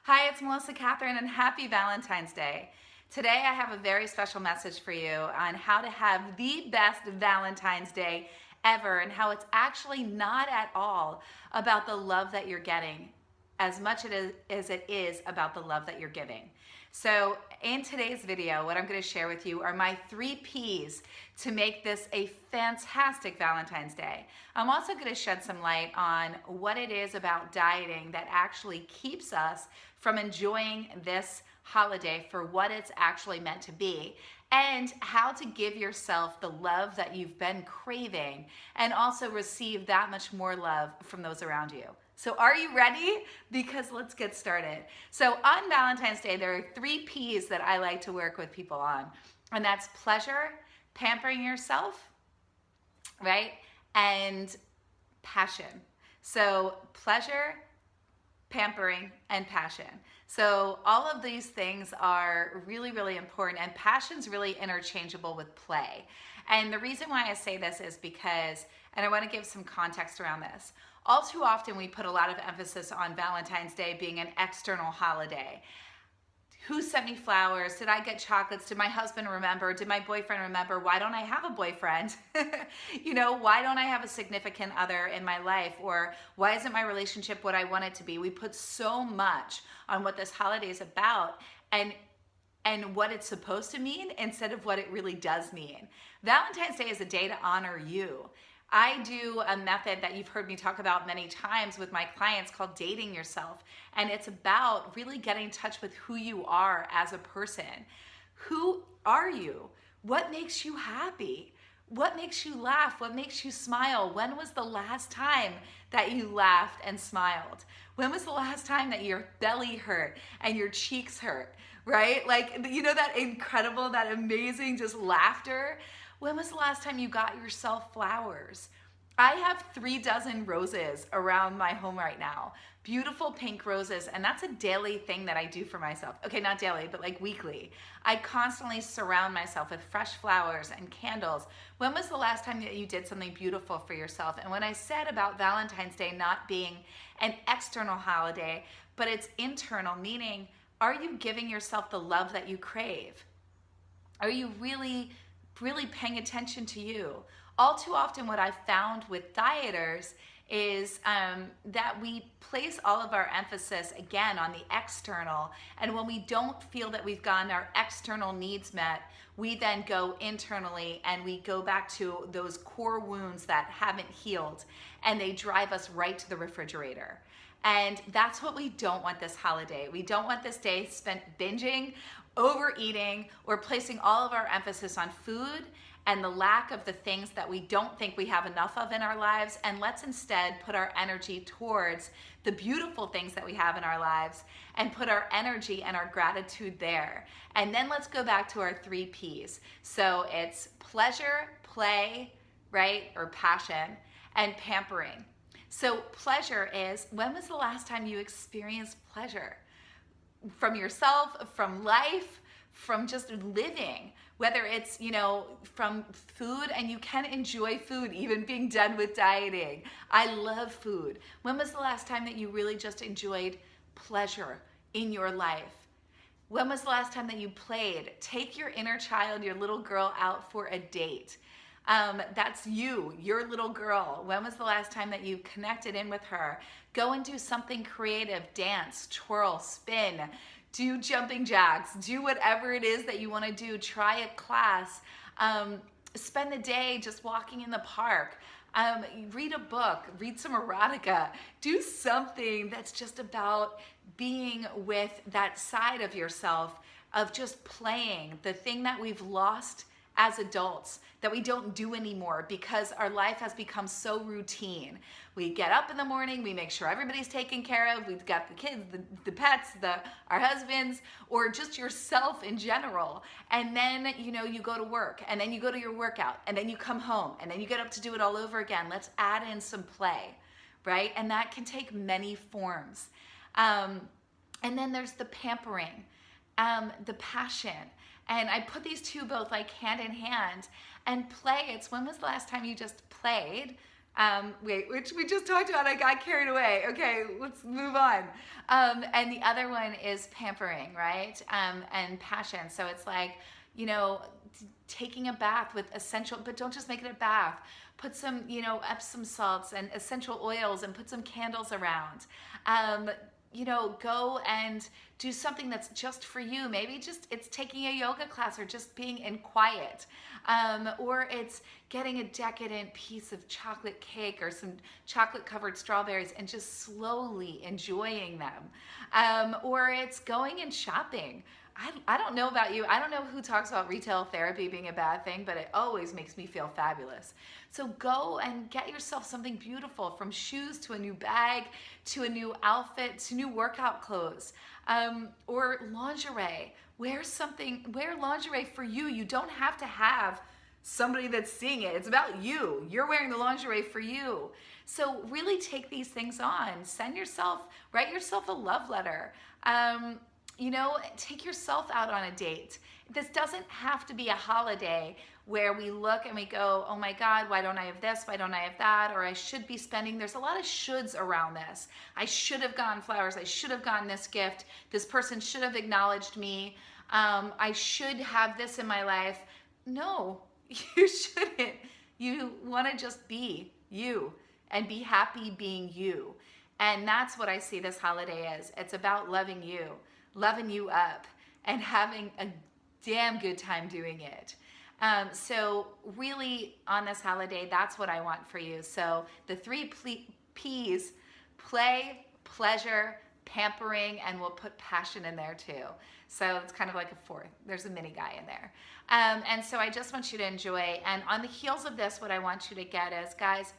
Hi, it's Melissa Catherine, and happy Valentine's Day. Today I have a very special message for you on how to have the best Valentine's Day ever, and how it's actually not at all about the love that you're getting as much as it is about the love that you're giving. So in today's video, what I'm going to share with you are my 3 P's to make this a fantastic Valentine's Day. I'm also going to shed some light on what it is about dieting that actually keeps us from enjoying this holiday for what it's actually meant to be, and how to give yourself the love that you've been craving and also receive that much more love from those around you. So are you ready? Because let's get started. So on Valentine's Day, there are 3 P's that I like to work with people on, and that's pleasure, pampering yourself, right? And passion. So pleasure, pampering, and passion. So all of these things are really, really important, and passion's really interchangeable with play. And the reason why I say this is because, and I want to give some context around this, all too often we put a lot of emphasis on Valentine's Day being an external holiday. Who sent me flowers? Did I get chocolates? Did my husband remember? Did my boyfriend remember? Why don't I have a boyfriend? Why don't I have a significant other in my life? Or why isn't my relationship what I want it to be? We put so much on what this holiday is about and what it's supposed to mean instead of what it really does mean. Valentine's Day is a day to honor you. I do a method that you've heard me talk about many times with my clients called dating yourself. And it's about really getting in touch with who you are as a person. Who are you? What makes you happy? What makes you laugh? What makes you smile? When was the last time that you laughed and smiled? When was the last time that your belly hurt and your cheeks hurt, right? That incredible, that amazing just laughter. When was the last time you got yourself flowers? I have 3 dozen roses around my home right now. Beautiful pink roses, and that's a daily thing that I do for myself. Okay, not daily, but like weekly. I constantly surround myself with fresh flowers and candles. When was the last time that you did something beautiful for yourself? And when I said about Valentine's Day not being an external holiday, but it's internal, meaning, are you giving yourself the love that you crave? Are you really paying attention to you? All too often what I've found with dieters is that we place all of our emphasis again on the external, and when we don't feel that we've gotten our external needs met, we then go internally and we go back to those core wounds that haven't healed, and they drive us right to the refrigerator. And that's what we don't want this holiday. We don't want this day spent binging, overeating, or placing all of our emphasis on food and the lack of the things that we don't think we have enough of in our lives. And let's instead put our energy towards the beautiful things that we have in our lives and put our energy and our gratitude there. And then let's go back to our 3 P's. So it's pleasure, play, right, or passion, and pampering. So pleasure is, when was the last time you experienced pleasure? From yourself, from life, from just living, whether it's, from food, and you can enjoy food, even being done with dieting. I love food. When was the last time that you really just enjoyed pleasure in your life? When was the last time that you played? Take your inner child, your little girl, out for a date. That's you, your little girl. When was the last time that you connected in with her? Go and do something creative, dance, twirl, spin, do jumping jacks, do whatever it is that you want to do. Try a class, spend the day just walking in the park, read a book, read some erotica, do something that's just about being with that side of yourself, of just playing, the thing that we've lost as adults, that we don't do anymore because our life has become so routine. We get up in the morning, we make sure everybody's taken care of, we've got the kids, the pets, our husbands, or just yourself in general. And then, you go to work, and then you go to your workout, and then you come home, and then you get up to do it all over again. Let's add in some play, right? And that can take many forms. And then there's the pampering, the passion. And I put these two both like hand in hand. And play, it's when was the last time you just played, Wait, which we just talked about. I got carried away. Okay, let's move on. And the other one is pampering, right? And passion. So it's like, you know, taking a bath with essential, but don't just make it a bath. Put some, you know, Epsom salts and essential oils and put some candles around. You know, go and do something that's just for you. Maybe just it's taking a yoga class or just being in quiet. Or it's getting a decadent piece of chocolate cake or some chocolate covered strawberries and just slowly enjoying them. Or it's going and shopping. I don't know about you. I don't know who talks about retail therapy being a bad thing, but it always makes me feel fabulous. So go and get yourself something beautiful, from shoes to a new bag, to a new outfit, to new workout clothes, or lingerie. Wear lingerie for you. You don't have to have somebody that's seeing it. It's about you. You're wearing the lingerie for you. So really take these things on. Write yourself a love letter. You know, take yourself out on a date. This doesn't have to be a holiday where we look and we go, oh my God, why don't I have this? Why don't I have that? Or I should be spending. There's a lot of shoulds around this. I should have gotten flowers. I should have gotten this gift. This person should have acknowledged me. I should have this in my life. No, you shouldn't. You want to just be you and be happy being you. And that's what I see this holiday as. It's about loving you up, and having a damn good time doing it. So really on this holiday, that's what I want for you. So the three P's: play, pleasure, pampering, and we'll put passion in there too. So it's kind of like a fourth. There's a mini guy in there. And so I just want you to enjoy. And on the heels of this, what I want you to get is, guys,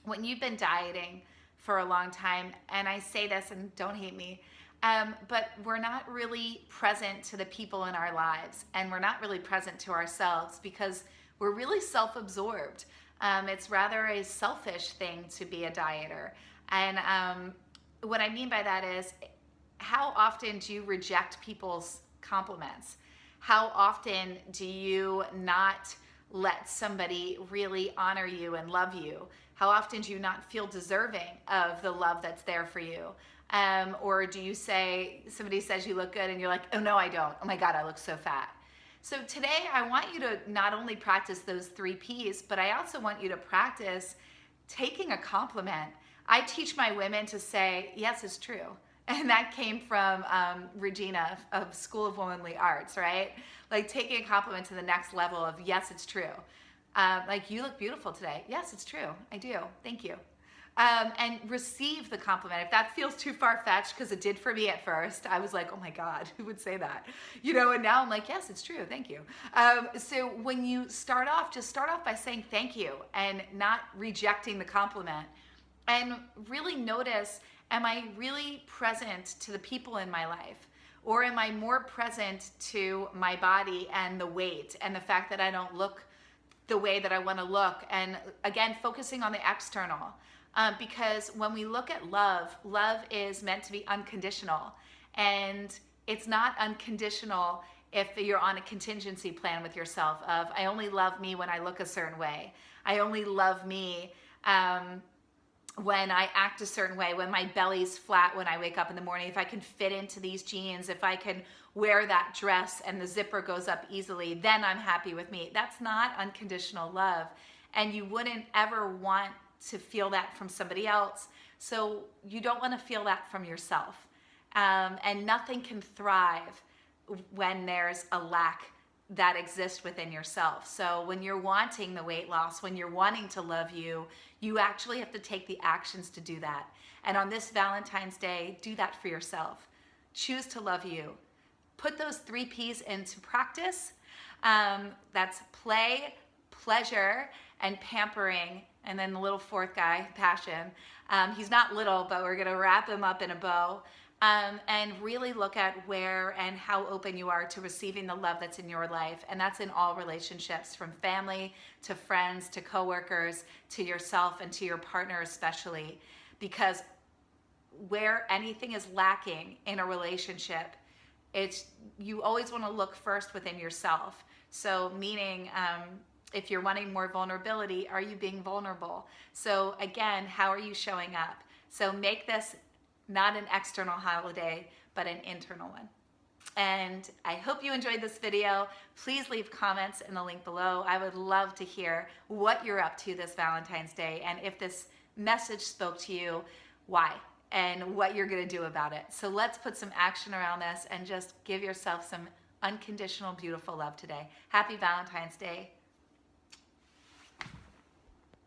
when you've been dieting for a long time, and I say this and don't hate me, but we're not really present to the people in our lives, and we're not really present to ourselves because we're really self-absorbed. It's rather a selfish thing to be a dieter. And what I mean by that is, how often do you reject people's compliments? How often do you not let somebody really honor you and love you? How often do you not feel deserving of the love that's there for you? Or do you say, somebody says you look good and you're like, oh no, I don't. Oh my God, I look so fat. So today I want you to not only practice those three P's, but I also want you to practice taking a compliment. I teach my women to say, yes, it's true. And that came from Regina of School of Womanly Arts, right? Like taking a compliment to the next level of, yes, it's true. Like, you look beautiful today. Yes, it's true. I do. Thank you. And receive the compliment. If that feels too far-fetched, because it did for me at first, I was like, oh my God, who would say that? You know, and now I'm like, yes, it's true. Thank you. So when you start off, just start off by saying thank you and not rejecting the compliment. And really notice, am I really present to the people in my life? Or am I more present to my body and the weight and the fact that I don't look the way that I want to look? And again, focusing on the external. Because when we look at love, love is meant to be unconditional. And it's not unconditional if you're on a contingency plan with yourself of, I only love me when I look a certain way. I only love me when I act a certain way, when my belly's flat when I wake up in the morning, if I can fit into these jeans, if I can wear that dress and the zipper goes up easily, then I'm happy with me. That's not unconditional love. And you wouldn't ever want to feel that from somebody else. So you don't want to feel that from yourself. And nothing can thrive when there's a lack that exists within yourself. So when you're wanting the weight loss, when you're wanting to love you, you actually have to take the actions to do that. And on this Valentine's Day, do that for yourself. Choose to love you. Put those three P's into practice. That's play, pleasure, and pampering. And then the little fourth guy, passion. He's not little, but we're gonna wrap him up in a bow. And really look at where and how open you are to receiving the love that's in your life. And that's in all relationships, from family to friends to coworkers to yourself and to your partner especially. Because where anything is lacking in a relationship, you always want to look first within yourself. So meaning If you're wanting more vulnerability, are you being vulnerable? So again, how are you showing up? So make this not an external holiday, but an internal one. And I hope you enjoyed this video. Please leave comments in the link below. I would love to hear what you're up to this Valentine's Day, and if this message spoke to you, why, and what you're gonna do about it. So let's put some action around this and just give yourself some unconditional, beautiful love today. Happy Valentine's Day.